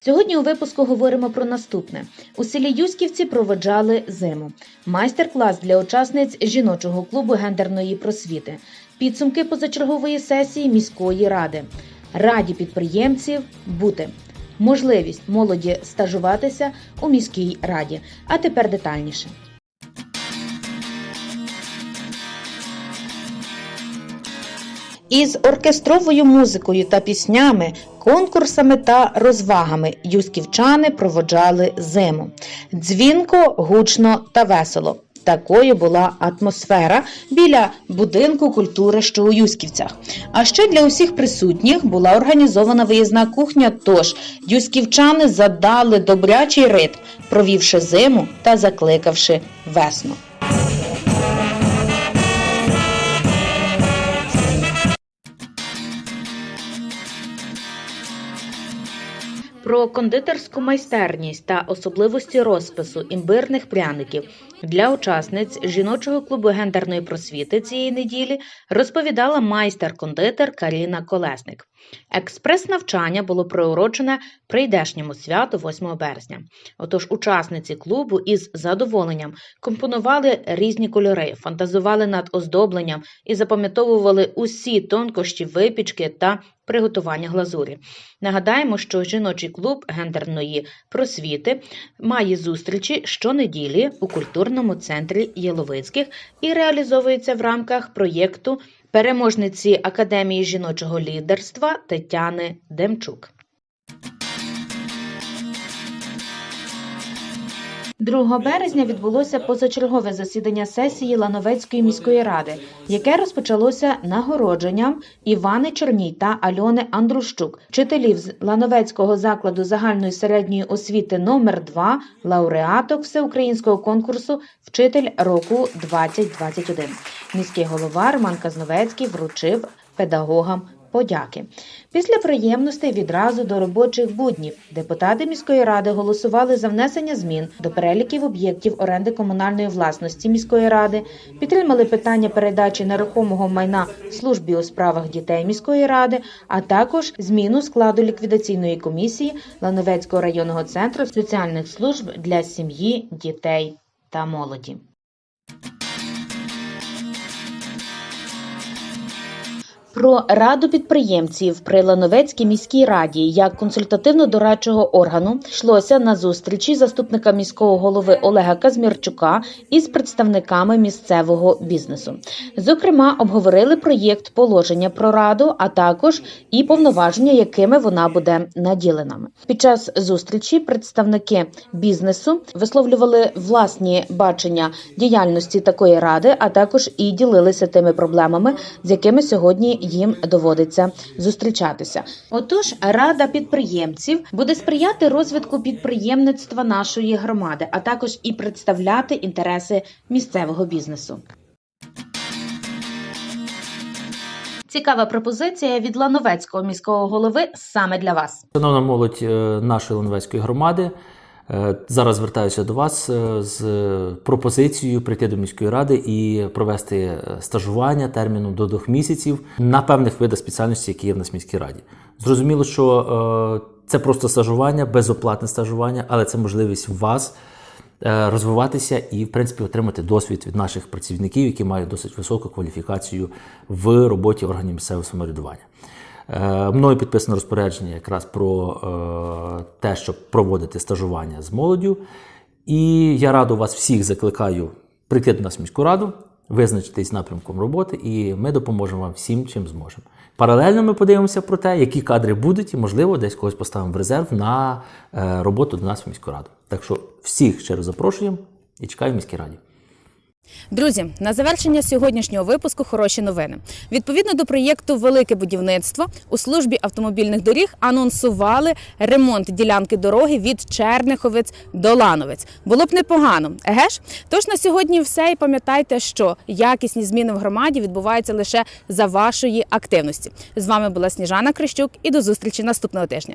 Сьогодні у випуску говоримо про наступне. У селі Юськівці проводжали зиму. Майстер-клас для учасниць жіночого клубу гендерної просвіти. Підсумки позачергової сесії міської ради. Раді підприємців бути. Можливість молоді стажуватися у міській раді. А тепер детальніше. Із оркестровою музикою та піснями, конкурсами та розвагами юськівчани проводжали зиму. Дзвінко, гучно та весело. Такою була атмосфера біля будинку культури, що у Юськівцях. А ще для усіх присутніх була організована виїзна кухня, тож юськівчани задали добрячий ритм, провівши зиму та закликавши весну. Про кондитерську майстерність та особливості розпису імбирних пряників для учасниць жіночого клубу гендерної просвіти цієї неділі розповідала майстер-кондитер Каріна Колесник. Експрес-навчання було приурочене прийдешньому святу 8 березня. Отож учасниці клубу із задоволенням компонували різні кольори, фантазували над оздобленням і запам'ятовували усі тонкощі випічки та приготування глазурі. Нагадаємо, що жіночий клуб гендерної просвіти має зустрічі щонеділі у культурному центрі Яловицьких і реалізовується в рамках проєкту переможниці Академії жіночого лідерства Тетяни Демчук. 2 березня відбулося позачергове засідання сесії Лановецької міської ради, яке розпочалося нагородженням Івани Чорній та Альони Андрущук, вчителів з Лановецького закладу загальної середньої освіти номер 2, лауреаток всеукраїнського конкурсу «Вчитель року 2021». Міський голова Роман Казновецький вручив педагогам подяки. Після приємностей відразу до робочих буднів депутати міської ради голосували за внесення змін до переліків об'єктів оренди комунальної власності міської ради, підтримали питання передачі нерухомого майна службі у справах дітей міської ради, а також зміну складу ліквідаційної комісії Лановецького районного центру соціальних служб для сім'ї, дітей та молоді. Про Раду підприємців при Лановецькій міській раді як консультативно-дорадчого органу йшлося на зустрічі заступника міського голови Олега Казмірчука із представниками місцевого бізнесу. Зокрема, обговорили проєкт положення про Раду, а також і повноваження, якими вона буде наділена. Під час зустрічі представники бізнесу висловлювали власні бачення діяльності такої ради, а також і ділилися тими проблемами, з якими сьогодні їм доводиться зустрічатися. Отож, Рада підприємців буде сприяти розвитку підприємництва нашої громади, а також і представляти інтереси місцевого бізнесу. Цікава пропозиція від Лановецького міського голови саме для вас. Шановна молодь нашої Лановецької громади, зараз звертаюся до вас з пропозицією прийти до міської ради і провести стажування терміном до 2 місяців на певних видах спеціальності, які є в нас в міській раді. Зрозуміло, що це просто стажування, безоплатне стажування, але це можливість вас розвиватися і, в принципі, отримати досвід від наших працівників, які мають досить високу кваліфікацію в роботі органів місцевого самоврядування. Мною підписано розпорядження якраз про те, щоб проводити стажування з молоддю. І я радо вас всіх закликаю прийти до нас в міську раду, визначитись напрямком роботи, і ми допоможемо вам всім, чим зможемо. Паралельно ми подивимося про те, які кадри будуть, і, можливо, десь когось поставимо в резерв на роботу до нас в міську раду. Так що всіх щиро запрошуємо і чекаю в міській раді. Друзі, на завершення сьогоднішнього випуску хороші новини. Відповідно до проєкту «Велике будівництво» у службі автомобільних доріг анонсували ремонт ділянки дороги від Черниховець до Лановець. Було б непогано, еге ж? Тож на сьогодні все, і пам'ятайте, що якісні зміни в громаді відбуваються лише за вашої активності. З вами була Сніжана Крищук і до зустрічі наступного тижня.